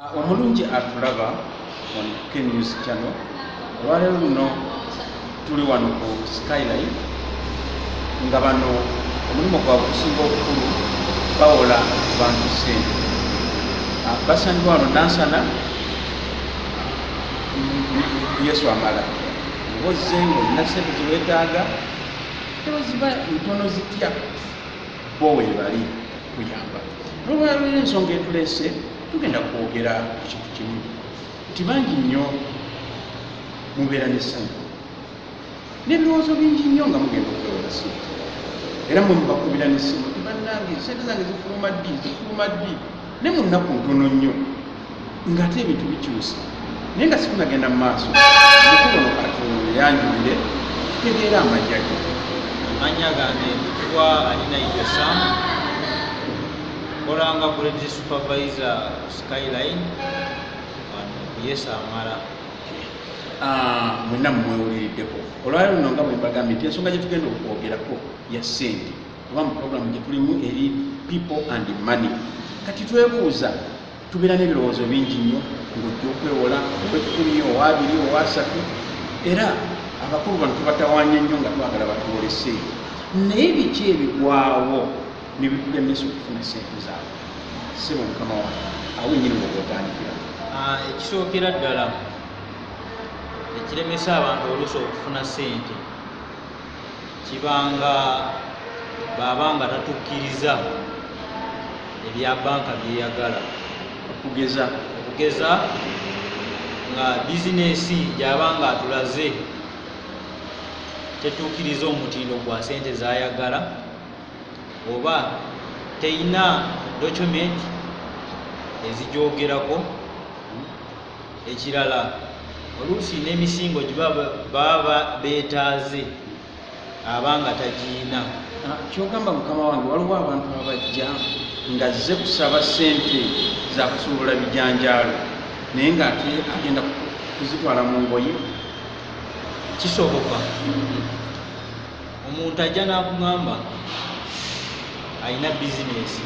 Omulungi atulaba on Ken News Channel. Olwaleero luno tuli wano ku Skyline nga bano omulimu gwabwe okusinga obukulu bawola bantu ssente. Basangibwa wano Nansana Yesu amala oboze ng'olina ssente ze weetaaga tebaziba ntono zitya bo weebali kuyamba. Olwaleero ensonga etuleese tugenda kwogera ku kintu kimu nti bangi nnyo mubeera n'essanyu n'ebirowoozo bingi nnyo nga mugenda okwewola ssente era mwe mubakubira n'essimu nti bannange ssente zange zifuluma ddi ne mu nnaku ntono nnyo ng'ate ebintu bikyusa naye nga sikunagenda mu maaso omukulu ono Katonda yanjulire tutegeera amajja ge. Amanya gange mpitibwa Alina Idrissa nkolanga Grade Supervisor Skyline wano Yesu amala. Mwenna mumwewuliriddeko olwaleero luno nga bwe mbagambye nti ensonga gye tugenda okwogerako ya ssente oba mu puroguramu gye tulimu eri people and money. Kati twebuuza tubeera n'ebirowoozo bingi nnyo ng'ojja okwewola owa-10, owa-2, owa-3 era abakulu bano tubatawaanya nnyo nga twagala batuwole ssente naye biki ebigwawo ne bitulemesa okufuna ssente zaabwe. Ssebo mukama wange awo nnyini bw'obaotandikira. Ekisookera ddala ekiremesa abantu oluusi okufuna ssente kibanga baba nga tatukkiriza ebya banka byeyagala. Okugeza nga bizinesi gy'aba nga atulaze tetuukiriza omutindo gwa ssente z'ayagala oba teyina document ezigyogerako. Ekirala oluusi n'emisingo gye baba beetaaze abanga tagiina. Kyogamba mukama wange waliwo abantu abajja nga zze kusaba ssente za kusuubula bijanjaalo naye ng'ate agenda kuzitwala mu ngoye. Kisoboka omuntu ajja n'akugamba alina bizinesi,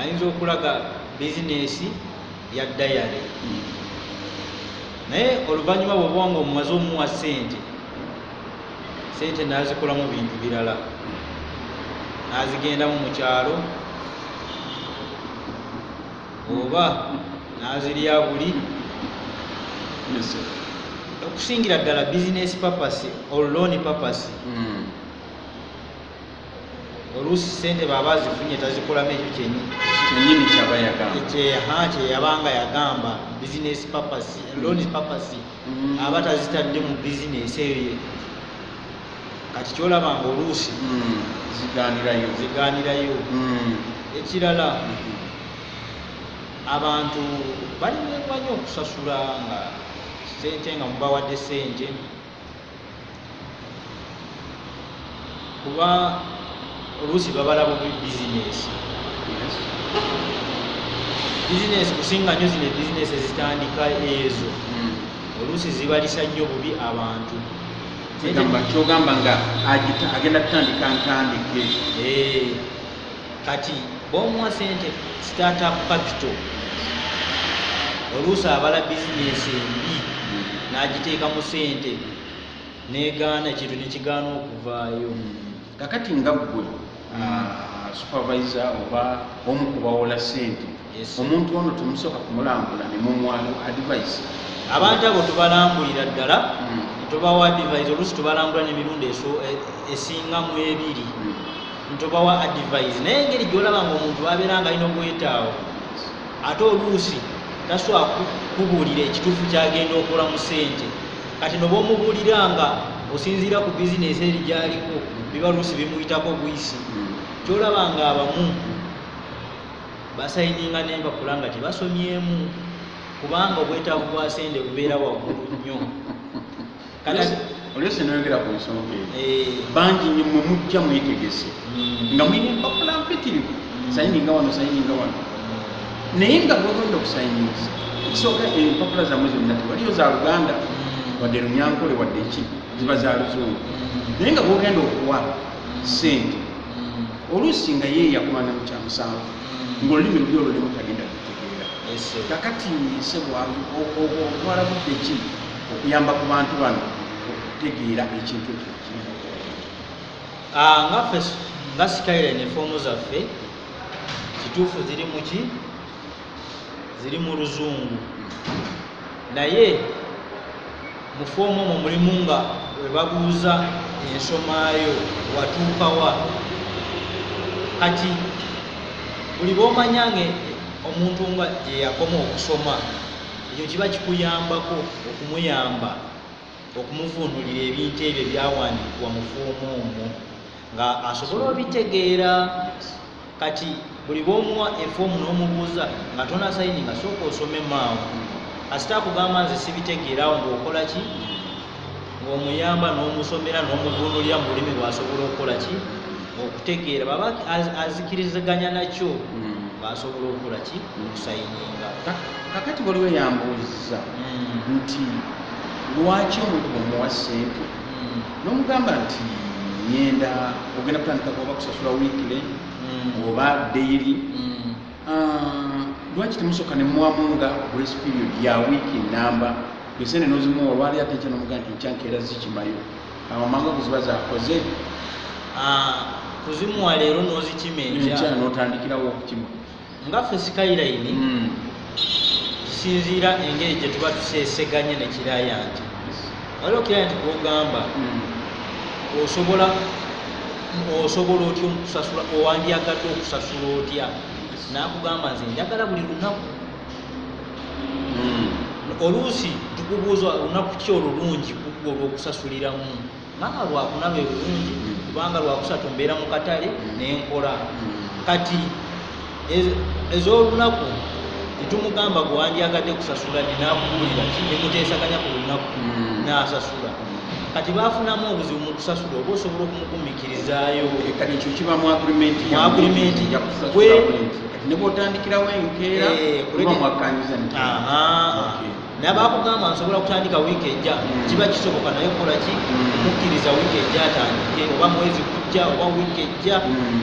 ayinza okulaga bizinesi ya dayale naye oluvannyuma bw'oba nga omumaze omuwa ssente n'azikolamu bintu birala, n'azigendamu mu kyalo oba n'azirya buli. Okusingira ddala business purpose or loan purpose, oluusi ssente baba azifunye tazikolamu ekyo kyennyini kyeyabanga yagamba business purpose, loan purpose aba tazitadde mu bizinesi eyo. Kati kyolaba nga oluusi zigaanirayo. Ekirala abantu balimirwa nnyo okusasula nga ssente nga mubawadde ssente kuba oluusi babala bubi bizinesi. Bizinesi kusinga nnyo zino bizinesi ezitandika ezo oluusi zibalisa nnyo bubi abantu. Kyogamba nga agenda kutandika ntandike. Kati bw'omuwa ssente startup capital oluusi abala bizinesi embi n'agiteeka mu ssente n'egaana ekintu nekigaana okuvaayo. Kakati nga ggwe supervisor oba omu kubawola ssente, omuntu ono temusooka kumulambula ne mumuwalo advice? Abantu abo tubalambulira ddala ntubawa advice, oluusi tubalambula n'emirundi esinga mu 2 ntubawa advice naye engeri gy'olaba nga omuntu abeera nga alina obwetaawo ate oluusi tasobola kubuulira ekituufu kyagenda okola mu ssente. Kati noba omubuulira nga osinziira ku bizinesi eri gy'aliko biba luusi bimuyitako bwisi. Kyolaba nga abamu basayininga n'empapula nga tebasomyemu kubanga obwetaavu bwa ssente bubeera waggulu nnyo. Olwese noyogera ku nsonga eyo bangi nnyo mwe mujja mwetegese nga mulina empapula mpitirivu sayininga wano naye nga bwegenda okusayiningiza ekisooka empapula zammwe zonna tewaliyo za Luganda wadde Lunyankole wadde ki, ziba za Luzungu. Naye nga bwogenda okuwa ssente oluusi nga yeeyakumana mu kyamusanvu ng'olulimi luli olwo limu tagenda kutegeera kakati sebo otwala budde ki okuyamba ku bantu bano okutegeera ekintu ekyo ngaffe nga Skyline efoomu zaffe kituufu ziri mu ki ziri mu Luzungu naye mu foomu omwo mulimu nga we babuuza ensomaayo watuukawa kati buli bw'omanyange omuntu nga gye yakoma okusoma ekyo kiba kikuyambako okumuyamba okumuvuunulira ebintu ebyo ebyawandiikibwa mu foomu omwo nga asobola obitegeera kati buli bw'omuwa efoomu n'omubuuza nga tona sayini nga sooka osome maawo asita akugamba nze sibitegeerawo ng'okola ki ng'omuyamba n'omusomera n'omuvuunulira mu lulimi lwasobola okukola ki okutegeera baba azikirizaganya nakyo ng'asobola okukola ki okusayininga kakati waliwo yambuuziza nti lwaki omuntu bwemuwa ssente n'omugamba nti ngenda ogenda kutandikako oba kusasula wiikire oba daily lwaki temusooka nemuwamu nga grace period ya wiiki namba esente nozimuwa olwali ate ekyo nomugaa nti nkyankeera zikimayo amanga kuziba zakoze kuzimuwa leero n'ozikima enkya n'otandikirawo okukima ngaffe Skyline kisinziira engeri gye tuba tuseeseganye ne kirayanti waliwo kirayanti gw'ogamba osobola otya okusasula owandyagadde okusasula otya n'akugamba nze njagala buli lunaku oluusi tukubuuza lunaku ki olulungi kugwe olw'okusasuliramu nanga lwakunaba ebulungi kubanga lwakusatu mbeera mu katale n'enkola kati ez'olunaku netumugamba gwe wandyagadde kusasula ninaakubuulira ki nemuteesaganya ku lunaku n'asasula kati baafunamu obuzibu mu kusasula oba osobola okumugumikirizaayo kati ekyo kiba mu agreement ne bw'otandikirawo enkeera kuba mwakkanyiza nti naye baakugamba nsobola kutandika wiiki ejja kiba kisoboka naye kukola ki omukkiriza wiiki ejja atandike oba mwezi kujja oba wiiki ejja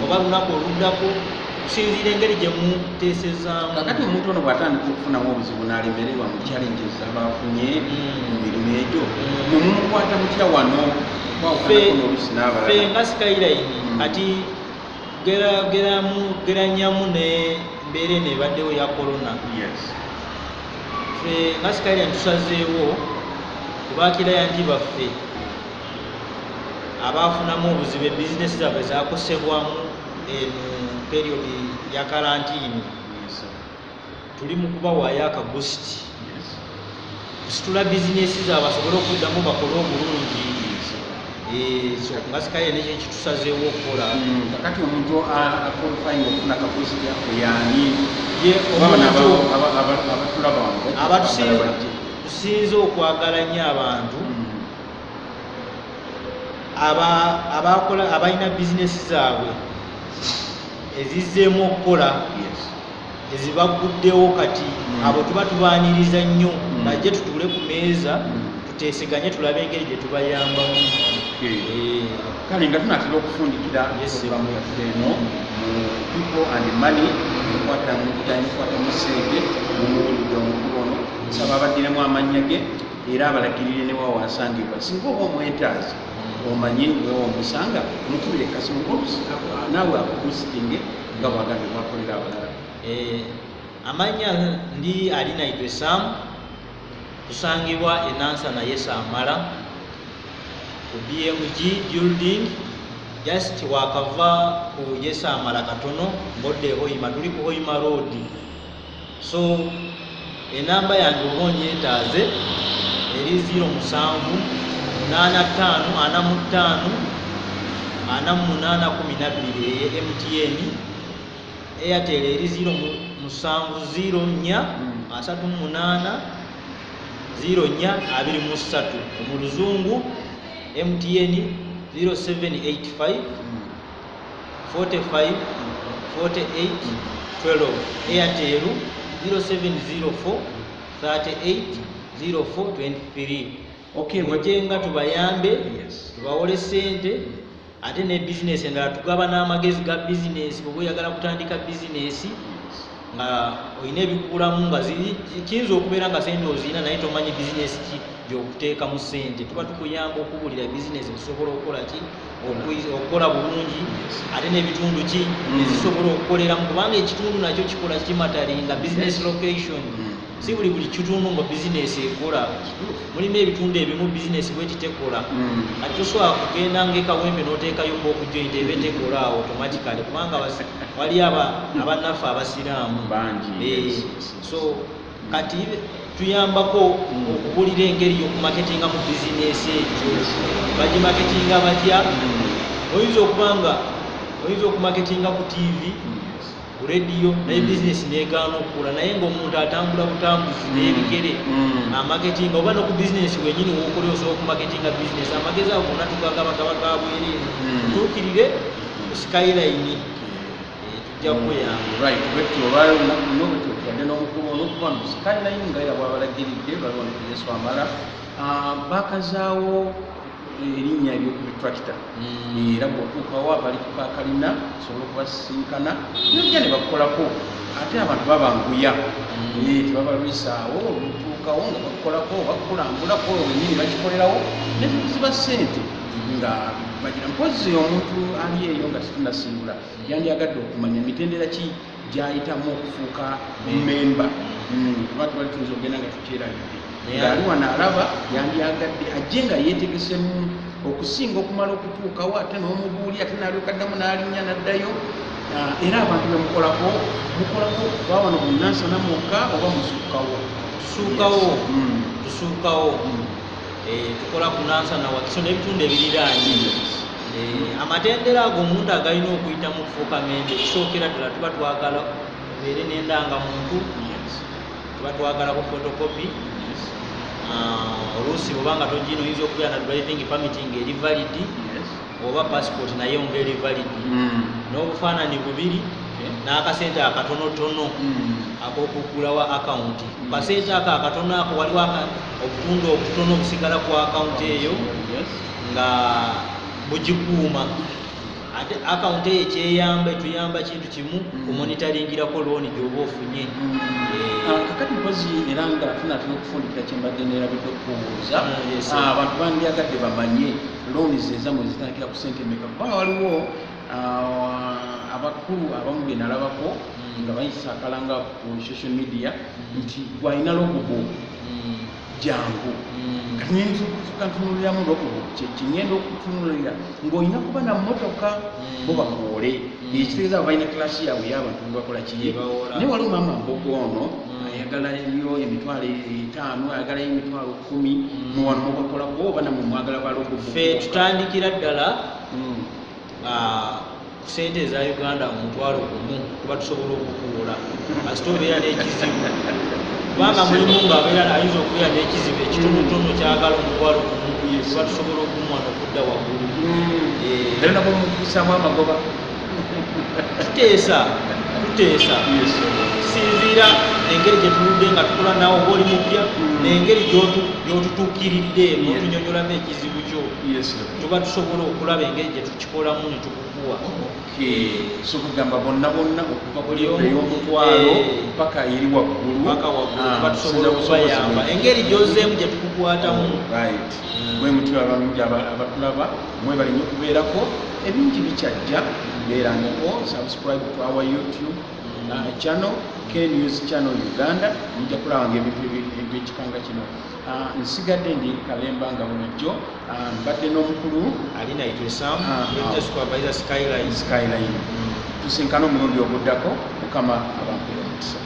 oba lunaku oluddako kusinziira engeri gye muteesezaamu kakati omuntu ono bw'atandika okufunamu obuzibu n'alemererwa mu challenges abafunye mu mirimu egyo nemumukwata mutya wano olusi n'abalala ffe nga Skyline kati geranyamu n'embeera eno ebaddewo ya corona ffe nga Skyline tusazeewo kubakirayanti baffe abaafunamu obuzibu ebizinesi zaabwe zakosebwamu eno period ya karantini tuli mu kubawaayo akagusiti kusitula bizinesi zaabwe basobole okuddamu bakole obulungi nga Skyline nekyo kitusazeewo okukola kakati omuntu akwalifying okufuna kagusiti yaani tusinze okwagala nnyo abantu abalina bizinesi zaabwe ezizzeemu okukola ezibaguddewo kati abo tuba tubaaniriza nnyo bajje tutuule ku meeza tuteeseganye tulabe engeri gye tubayambamu kale nga tunatera okufundikira programu yaffe eno mu people and money ekwata mu sente mumuwulidde omukulu ono nsaba abaddiremu amannya ge era abalagirire ne wawasangibwa singa oba omwetaazi omanye wewa omusanga mukubire kasimu naawe akubusitinge nga bwagambe bwakolera abalala amannya ndi alinaitwe Sam tusangibwa enansana Yesamala ku BMG building just wakava ku Yesamala katono mbodde Hoima tuli ku Hoima road so enamba yange oba onyetaaze eri 07 8545 MTN Airtel eri 0704 38 mu Luzungu MTN 0785 45 48 12 Airtel 0704 38 0423 mujjenga tubayambe tubawole sente ate ne bizinesi endala tugaba n'amagezi ga bizinesi bwe oyagala kutandika bizinesi nga olina ebikulamu nga kiyinza okubeera nga sente ozirina naye tomanyi bizinesi ki gyokuteekamu sente. Tuba tukuyamba okubulira bizinesi ezisobola okukola ki okukola bulungi ate n'ebitundu ki ezisobola okukoleramu, kubanga ekitundu nakyo kikola kimatalinga business location. Si buli kitundu nga bizinesi ekola, mulimu ebitundu ebimu bizinesi bweti tekola. Kati tosobola kugenda ng'ekawempe n'oteekayo okujointa eba tekola automatically, kubanga wali abannaffe abasiraamu bangi. So kati tuyambako okubulira engeri y'okumaketinga mu bizinesi ekyo. Bagimaketinga batya? Oyinza okubanga oyinza okumaketinga ku TV, ku rediyo, naye bizinesi negaana okukula, naye ng'omuntu atambula butambuzi n'ebigere amaketinga, oba no ku bizinesi wenyini wokola osobola okumaketinga bizinesi. Amagezi ago gonna tugagaba ga bwereere, tutuukirire ku Skyline tujja kweyamba. Tubadde n'omukulu olw'okuba mu Skyline nga era bw'abalagiridde baliwo ne Yesu Amala bakazaawo erinnya ery'okubitrakita era bw'otuukawo abali kukakalina osobola okubasinkana nojja ne bakukolako ate abantu babanguya tebabalwisaawo olutuukawo nga bakukolako bakulambulako wenyini bakikolerawo neziba ssente nga bagira mpozi omuntu ali eyo nga tetunasiibula yandyagadde okumanya mitendera ki gyayitamu okufuuka memba kuba tubali tuyinza okugenda nga tukyerabidde ngaali wano alaba yandyagadde ajje nga yeetegesemu okusinga okumala okutuukawo ate n'omubuuli ate n'alyokaddamu n'alinnya n'addayo era abantu bemukolako kuba wano bunansana mwokka oba musuukawo tusuukawo tukola kunansana wakiso n'ebitundu ebiriraanye. Amatendera ago omuntu agalina okuyitamu okufuuka memba ekisookera ddala tuba twagala obeere n'endangamuntu, tuba twagalako photocopy, oluusi obanga togina oyinza okubeera na driving permit ng'eri valid oba passport naye ng'eri valid n'obufaananyi bubiri n'akasente akatonotono ak'okugulawo akawunti. Kasente ako akatono ako waliwo obutundu obutono obusigala ku akawunti eyo nga bugikuuma. Ate akawunti eyo ekyeyamba etuyamba kintu kimu kumonitaringirako looni gy'oba ofunye. Kakati mpozi era nga tunatera okufundikira kyembadde neerabidde okubuuza abantu bandyagadde bamanye looni zezamwe zitandikira ku sente meka, kuba waliwo abakulu abamu be nalabako nga bayisakalanga ku social media nti gwalina logogo jangu kati ntunuliramu logogo kyekinyenda okutunulira ng'olina kuba na mmotoka bo bakuwole ekitegeeza balina kilasi yaabwe y'abantu bebakola kiye. Naye waliwo maama mbogo ono ayagalayo emitwalo 5 ayagalayo emitwalo 10 muwano mubakolako oba namwe mwagala balogogo. Ffe tutandikira ddala sente eza Uganda omutwalo gumu kuba tusobola okukuula kasita obeera n'ekizibu, kubanga mulimu ng'abeera ayinza okubeera n'ekizibu ekitonotono kyagala omutwalo gumu kuba tusobola okumuwa n'okudda waggulu. Era nabo mukubisaamu amagoba tuteesa kisinziira engeri gye tuludde nga tukola naawe oba oli mupya n'engeri gy'otutuukiridde n'otunyonyolamu ekizibu kyo tuba tusobola okulaba engeri gye tukikolamu ne tukukuwa. So kugamba bonna okuva kuli ey'omutwalo paka eri waggulu tuba tusobola okubayamba engeri gy'ozzeemu gye tukukwatamu. Bwe mutyo abalungi abatulaba mwebalinye okubeerako ebingi bikyajja beerangako subscribe to our YouTube channel K-News Channel Uganda mujja kulabanga ebintu ebyekikanga kino. Nsigadde ndi Kalemba nga bulijjo mbadde n'omukulu alina Sam supervisor Skyline tusinkana omulundi oguddako mukama abantu omukisa.